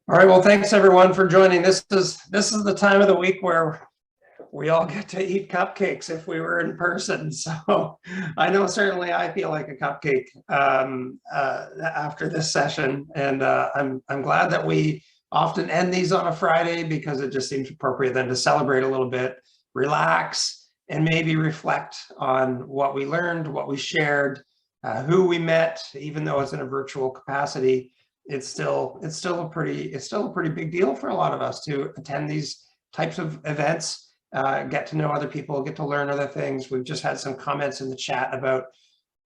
All right, well, thanks everyone for joining. This is the time of the week where we all get to eat cupcakes if we were in person. So I know certainly I feel like a cupcake after this session, and I'm glad that we often end these on a Friday because it just seems appropriate then to celebrate a little bit, relax, and maybe reflect on what we learned, what we shared, who we met, even though it's in a virtual capacity. It's still a pretty big deal for a lot of us to attend these types of events, get to know other people, get to learn other things. We've just had some comments in the chat about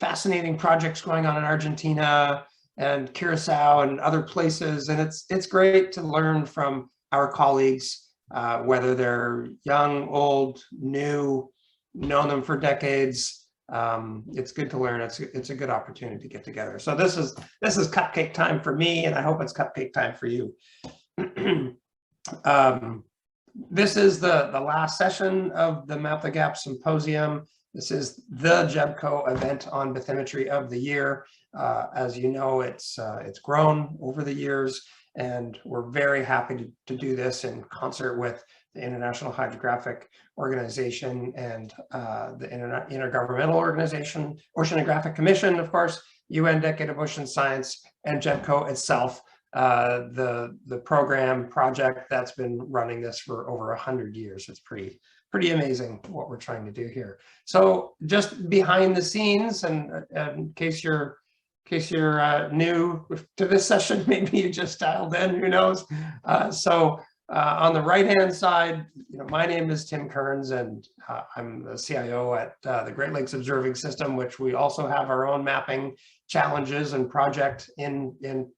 fascinating projects going on in Argentina and Curacao and other places, and it's great to learn from our colleagues, whether they're young, old, new, known them for decades. It's good to learn. It's a good opportunity to get together. So this is cupcake time for me, and I hope it's cupcake time for you. This is the last session of the Map the Gap Symposium. This is the JEBCO event on bathymetry of the year. As you know, it's grown over the years, and we're very happy to do this in concert with the International Hydrographic Organization and the Intergovernmental Organization, Oceanographic Commission, of course, UN Decade of Ocean Science, and JEBCO itself, the project that's been running this for over 100 years. It's pretty amazing what we're trying to do here. So just behind the scenes, and in case you're new to this session, maybe you just dialed in, who knows. On the right-hand side, my name is Tim Kearns, and I'm the CIO at the Great Lakes Observing System, which we also have our own mapping challenges and project in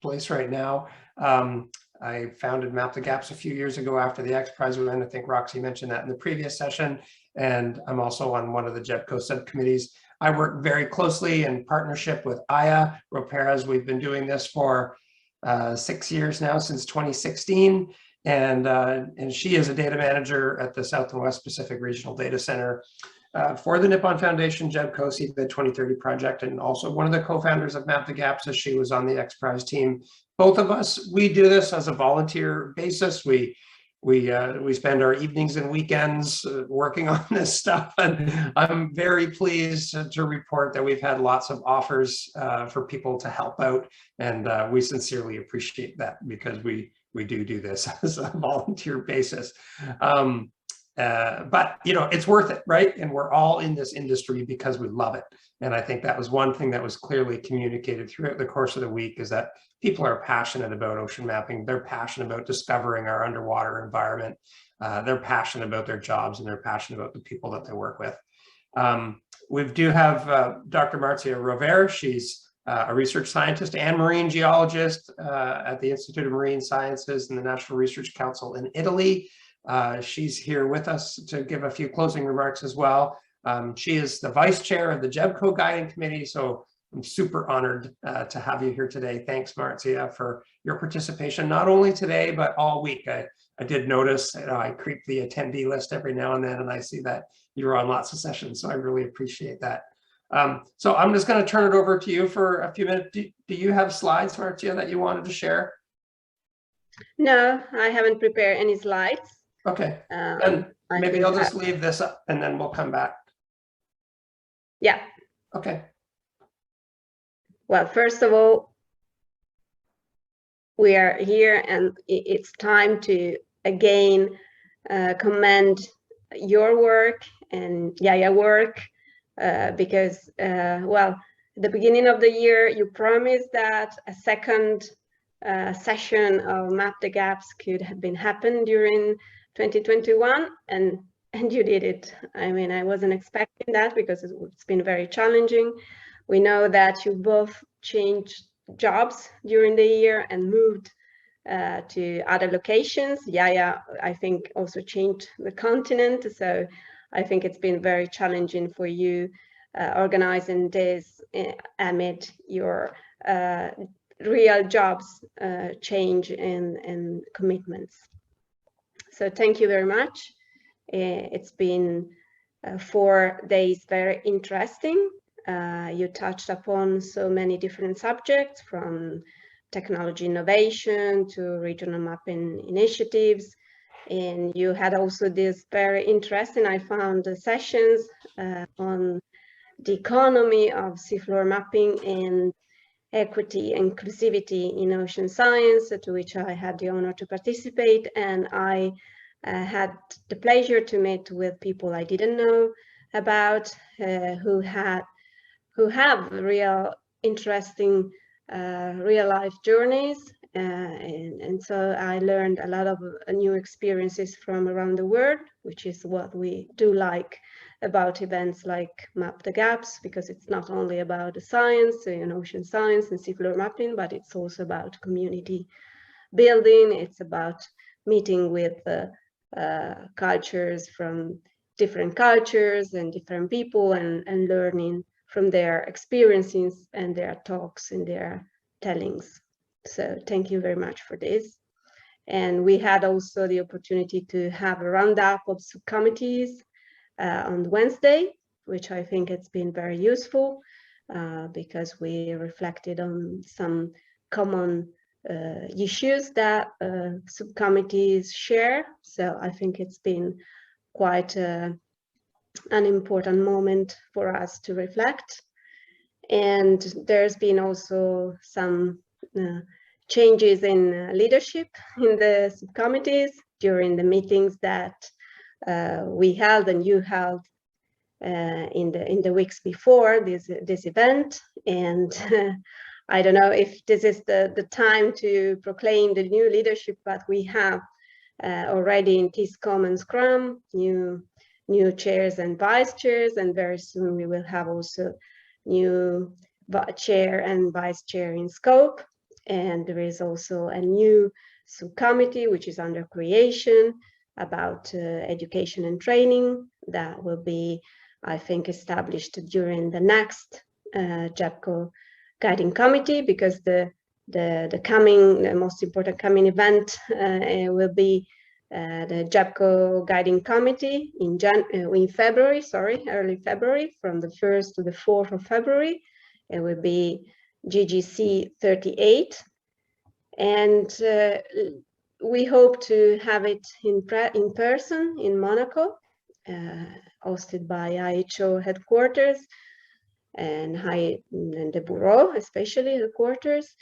place right now. I founded Map the Gaps a few years ago after the X Prize win. I think Roxy mentioned that in the previous session, and I'm also on one of the JEBCO subcommittees. I work very closely in partnership with Aya Roperas. We've been doing this for 6 years now, since 2016, and she is a data manager at the South and West Pacific Regional Data Center for the Nippon Foundation JEBCO Seabed 2030 project, and also one of the co-founders of Map the Gaps, as she was on the X Prize team. Both of us, we do this as a volunteer basis. We spend our evenings and weekends working on this stuff, and I'm very pleased to report that we've had lots of offers for people to help out, and we sincerely appreciate that, because we do this as a volunteer basis. But it's worth it, right? And we're all in this industry because we love it. And I think that was one thing that was clearly communicated throughout the course of the week, is that people are passionate about ocean mapping. They're passionate about discovering our underwater environment. They're passionate about their jobs, and they're passionate about the people that they work with. We do have Dr. Marzia Rovere. She's a research scientist and marine geologist at the Institute of Marine Sciences and the National Research Council in Italy. She's here with us to give a few closing remarks as well. She is the vice chair of the JEBCO Guiding Committee, so I'm super honored to have you here today. Thanks, Marzia, for your participation, not only today, but all week. I did notice, I creep the attendee list every now and then, and I see that you're on lots of sessions, so I really appreciate that. So I'm just going to turn it over to you for a few minutes. Do you have slides, Marzia, that you wanted to share? No, I haven't prepared any slides. Okay, and maybe I'll just leave this up and then we'll come back. Yeah. Okay. Well, first of all, we are here, and it's time to again commend your work and Yaya work, because, well, at the beginning of the year, you promised that a second session of Map the Gaps could have been happened during 2021, and you did it. I mean, I wasn't expecting that, because it's been very challenging. We know that you both changed jobs during the year and moved to other locations. Yaya, I think, also changed the continent, so I think it's been very challenging for you organizing this amid your real jobs change and commitments. So thank you very much. It's been 4 days very interesting. You touched upon so many different subjects, from technology innovation to regional mapping initiatives. And you had also this very interesting, I found, sessions on the economy of seafloor mapping and equity and inclusivity in ocean science, to which I had the honor to participate. And I had the pleasure to meet with people I didn't know about, who have real interesting real life journeys. And so I learned a lot of new experiences from around the world, which is what we do like about events like Map the Gaps, because it's not only about the science and ocean science and seafloor mapping, but it's also about community building. It's about meeting with cultures from different cultures and different people, and learning from their experiences and their talks and their tellings. So thank you very much for this. And we had also the opportunity to have a roundup of subcommittees on Wednesday, which I think it's been very useful because we reflected on some common issues that subcommittees share. So I think it's been quite an important moment for us to reflect. And there's been also some changes in leadership in the subcommittees during the meetings that we held and you held in the weeks before this event. And I don't know if this is the time to proclaim the new leadership, but we have already in TISCOM and Scrum new chairs and vice chairs, and very soon we will have also new chair and vice chair in scope. And there is also a new subcommittee which is under creation about education and training that will be, I think, established during the next JEPCO guiding committee, because the most important coming event will be the JEPCO guiding committee in February, early February, from the 1st to the 4th of February. It will be GGC 38. And we hope to have it in person in Monaco, hosted by IHO headquarters and the Bureau, especially headquarters.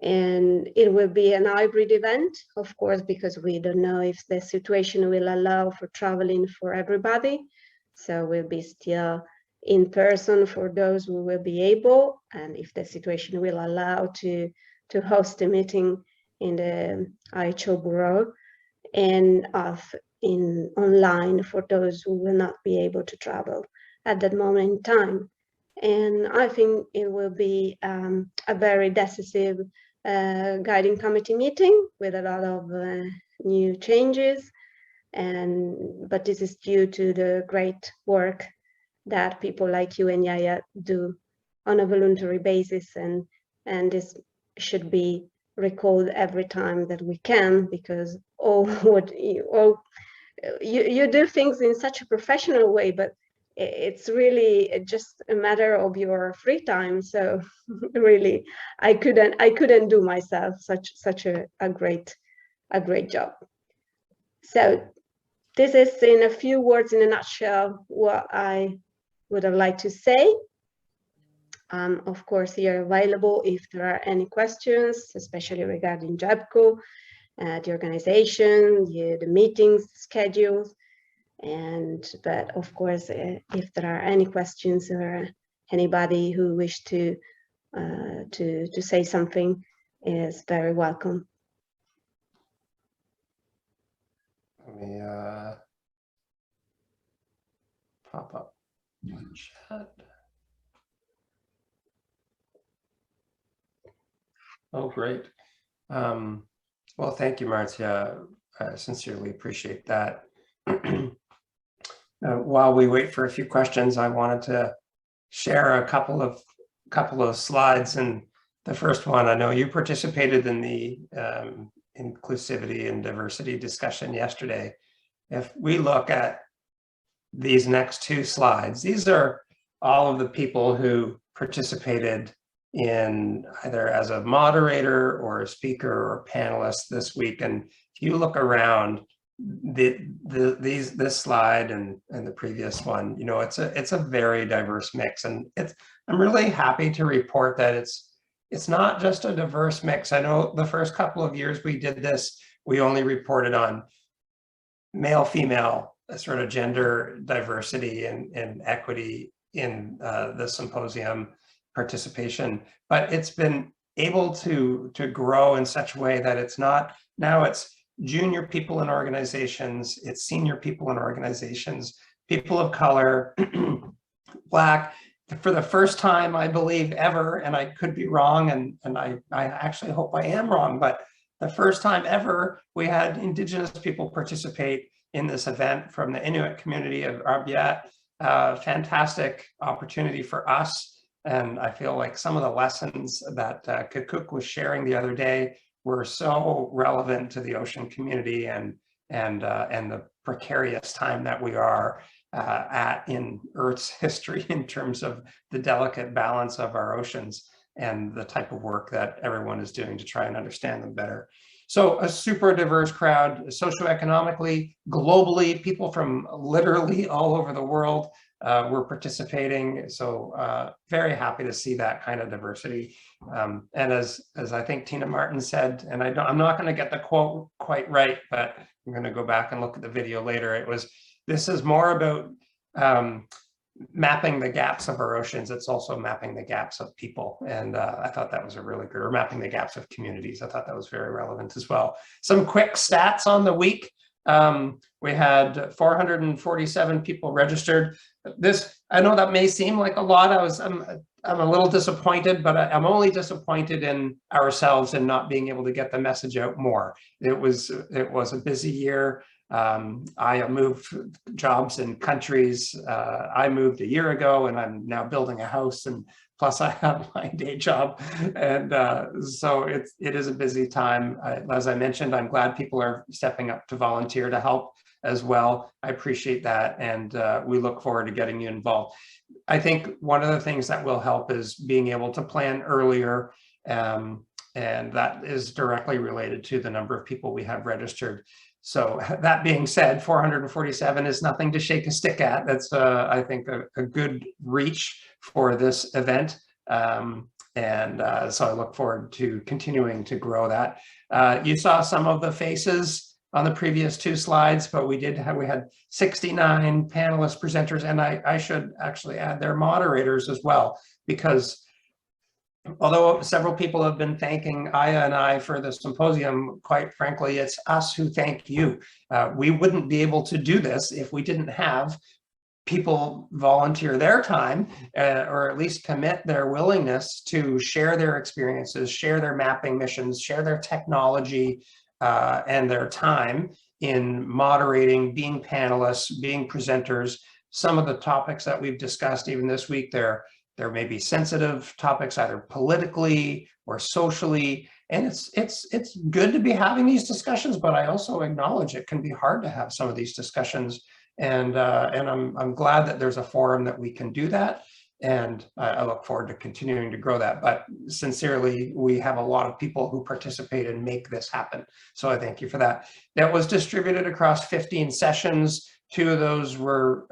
And it will be an hybrid event, of course, because we don't know if the situation will allow for traveling for everybody. So we'll be still in person for those who will be able, and if the situation will allow to host a meeting in the IHO Bureau, and online for those who will not be able to travel at that moment in time. And I think it will be a very decisive guiding committee meeting with a lot of new changes. But this is due to the great work that people like you and Yaya do on a voluntary basis, and this should be recalled every time that we can, because you do things in such a professional way, but it's really just a matter of your free time. So really, I couldn't do myself such a great job. So this is, in a few words, in a nutshell, what I would have liked to say. Of course, here available if there are any questions, especially regarding JEPCO, the organization, the meetings, schedules, but of course, if there are any questions or anybody who wish to say something is very welcome. Let me pop up the chat. Oh, great. Well, thank you, Marcia. I sincerely appreciate that. While we wait for a few questions, I wanted to share a couple of slides. And the first one, I know you participated in the inclusivity and diversity discussion yesterday. If we look at these next two slides, these are all of the people who participated in either as a moderator or a speaker or panelist this week. And if you look around, this slide and the previous one, you know, it's a very diverse mix, and I'm really happy to report that it's not just a diverse mix. I know the first couple of years we did this, we only reported on male, female, sort of gender diversity and equity in the symposium participation, but it's been able to grow in such a way that it's not, now it's junior people in organizations, it's senior people in organizations, people of color, Black, for the first time, I believe, ever, and I could be wrong, and I actually hope I am wrong, but the first time ever, we had Indigenous people participate in this event from the Inuit community of Arbiat. Fantastic opportunity for us. And I feel like some of the lessons that Kukuk was sharing the other day were so relevant to the ocean community and the precarious time that we are at in Earth's history in terms of the delicate balance of our oceans and the type of work that everyone is doing to try and understand them better. So a super diverse crowd, socioeconomically, globally, people from literally all over the world were participating. So very happy to see that kind of diversity. And as I think Tina Martin said, and I'm not going to get the quote quite right, but I'm going to go back and look at the video later. This is more about mapping the gaps of our oceans. It's also mapping the gaps of people. And I thought that was a really good, or mapping the gaps of communities. I thought that was very relevant as well. Some quick stats on the week. We had 447 people registered. I know that may seem like a lot. I'm a little disappointed, but I'm only disappointed in ourselves in not being able to get the message out more. It was a busy year. I moved jobs in countries. I moved a year ago, and I'm now building a house, and plus I have my day job, and so it is a busy time. As I mentioned, I'm glad people are stepping up to volunteer to help as well. I appreciate that, and we look forward to getting you involved. I think one of the things that will help is being able to plan earlier, and that is directly related to the number of people we have registered. So that being said, 447 is nothing to shake a stick at. That's, I think, a good reach for this event. So I look forward to continuing to grow that. You saw some of the faces on the previous two slides, but we had 69 panelists, presenters, and I should actually add their moderators as well, because although several people have been thanking Aya and I for the symposium, quite frankly, it's us who thank you. We wouldn't be able to do this if we didn't have people volunteer their time, or at least commit their willingness to share their experiences, share their mapping missions, share their technology and their time in moderating, being panelists, being presenters. Some of the topics that we've discussed even this week, there may be sensitive topics, either politically or socially, and it's good to be having these discussions, but I also acknowledge it can be hard to have some of these discussions, and I'm glad that there's a forum that we can do that, and I look forward to continuing to grow that. But sincerely, we have a lot of people who participate and make this happen, so I thank you for that. That was distributed across 15 sessions. 2 of those were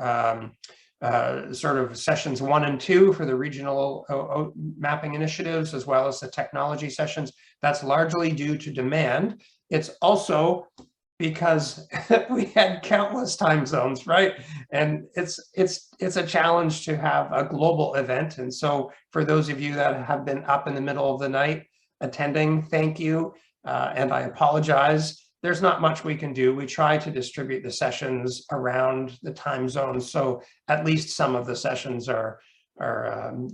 sort of sessions 1 and 2 for the regional mapping initiatives, as well as the technology sessions. That's largely due to demand. It's also because we had countless time zones, right? And it's a challenge to have a global event. And so for those of you that have been up in the middle of the night attending, thank you. And I apologize. There's not much we can do. We try to distribute the sessions around the time zones, so at least some of the sessions are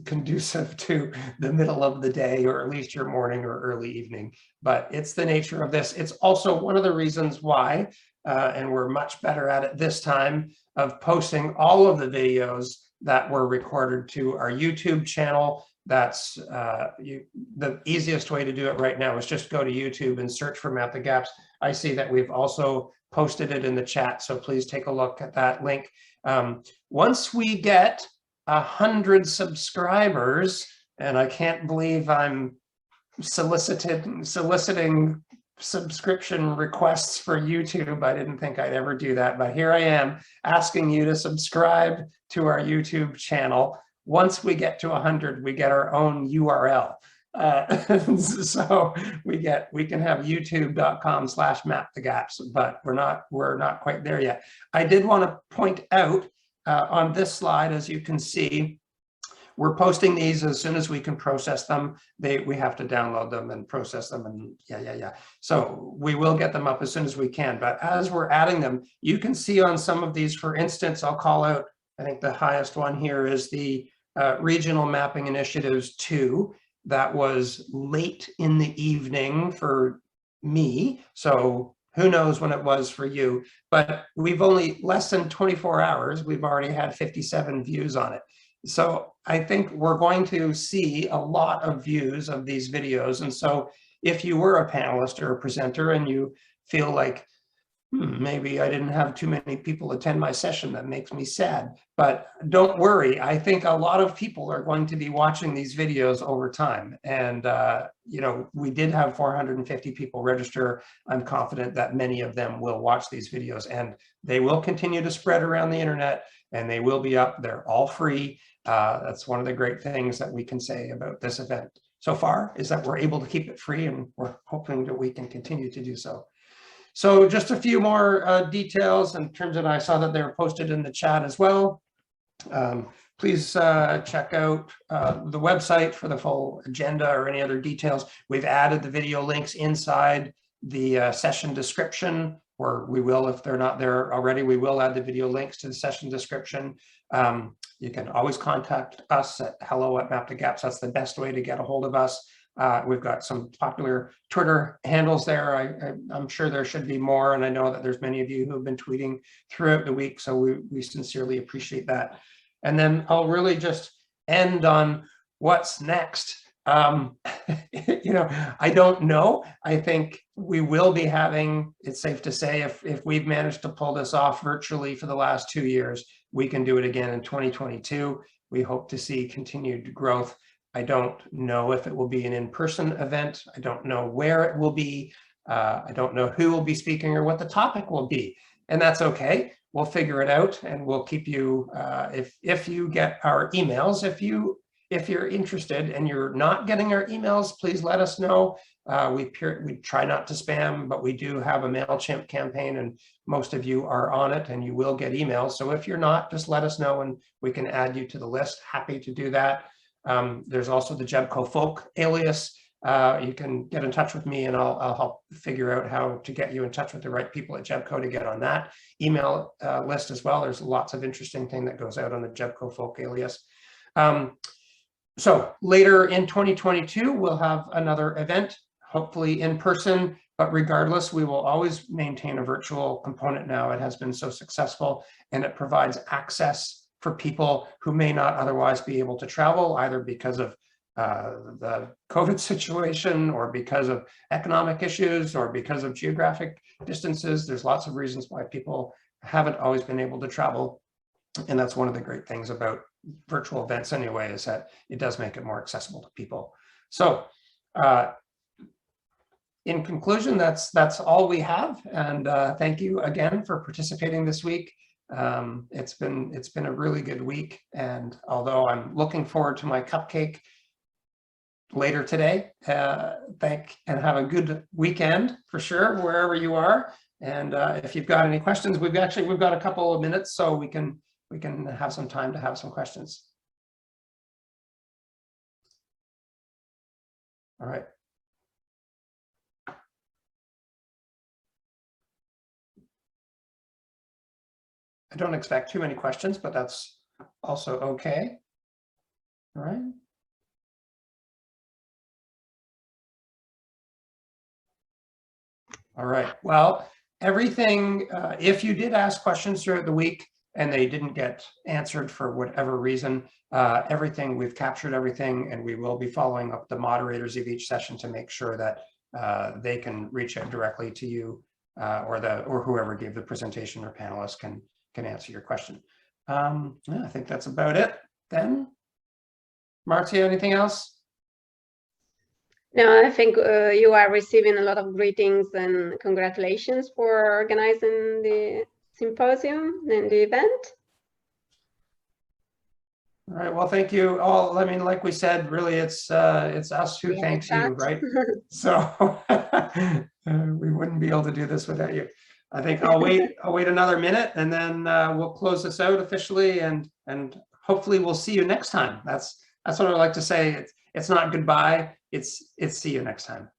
conducive to the middle of the day, or at least your morning or early evening. But it's the nature of this. It's also one of the reasons why, and we're much better at it this time, of posting all of the videos that were recorded to our YouTube channel. That's the easiest way to do it right now is just go to YouTube and search for Map the Gaps. I see that we've also posted it in the chat, so please take a look at that link. Once we get 100 subscribers, and I can't believe I'm soliciting subscription requests for YouTube. I didn't think I'd ever do that, but here I am asking you to subscribe to our YouTube channel. Once we get to 100, we get our own URL. So we can have youtube.com/mapthegaps, but we're not quite there yet. I did want to point out on this slide, as you can see, we're posting these as soon as we can process them. We have to download them and process them, and yeah. So we will get them up as soon as we can. But as we're adding them, you can see on some of these, for instance, I'll call out, I think the highest one here is the Regional Mapping Initiatives 2. That was late in the evening for me. So who knows when it was for you, but we've only less than 24 hours. We've already had 57 views on it. So I think we're going to see a lot of views of these videos. And so if you were a panelist or a presenter and you feel like, maybe I didn't have too many people attend my session, that makes me sad, but don't worry. I think a lot of people are going to be watching these videos over time. And, you know, we did have 450 people register. I'm confident that many of them will watch these videos, and they will continue to spread around the internet, and they will be up. They're all free. That's one of the great things that we can say about this event so far, is that we're able to keep it free, and we're hoping that we can continue to do so. So just a few more details in terms of, I saw that they were posted in the chat as well. Please check out the website for the full agenda or any other details. We've added the video links inside the session description, or we will, if they're not there already, we will add the video links to the session description. You can always contact us at hello@mapthegaps. That's the best way to get a hold of us. We've got some popular Twitter handles there. I'm sure there should be more, and I know that there's many of you who have been tweeting throughout the week, so we sincerely appreciate that. And then I'll really just end on what's next. You know, I don't know. I think we will be having, it's safe to say, if we've managed to pull this off virtually for the last 2 years, we can do it again in 2022. We hope to see continued growth. I don't know if it will be an in-person event. I don't know where it will be. I don't know who will be speaking or what the topic will be. And that's okay. We'll figure it out, and we'll keep you, if you get our emails, if you're interested and you're not getting our emails, please let us know. We try not to spam, but we do have a MailChimp campaign, and most of you are on it, and you will get emails. So if you're not, just let us know and we can add you to the list. Happy to do that. There's also the Jebco Folk alias. You can get in touch with me, and I'll help figure out how to get you in touch with the right people at Jebco to get on that email list as well. There's lots of interesting thing that goes out on the Jebco Folk alias. So later in 2022, we'll have another event, hopefully in person, but regardless, we will always maintain a virtual component now. It has been so successful, and it provides access for people who may not otherwise be able to travel, either because of the COVID situation, or because of economic issues, or because of geographic distances. There's lots of reasons why people haven't always been able to travel. And that's one of the great things about virtual events anyway, is that it does make it more accessible to people. So in conclusion, that's all we have. And thank you again for participating this week. It's been a really good week, and although I'm looking forward to my cupcake later today, and have a good weekend for sure, wherever you are. And if you've got any questions, we've got a couple of minutes, so we can have some time to have some questions. All right. I don't expect too many questions, but that's also okay. All right. All right. Well, everything, if you did ask questions throughout the week and they didn't get answered for whatever reason, everything, we've captured everything, and we will be following up the moderators of each session to make sure that they can reach out directly to you, or whoever gave the presentation or panelists can answer your question. Yeah, I think that's about it then. Marcia, anything else? No, I think you are receiving a lot of greetings and congratulations for organizing the symposium and the event. All right, well, thank you all. I mean, like we said, really, it's us who Yeah, thanks you, right? So we wouldn't be able to do this without you. I think I'll wait another minute, and then we'll close this out officially, and hopefully we'll see you next time. That's what I like to say. It's not goodbye. It's see you next time.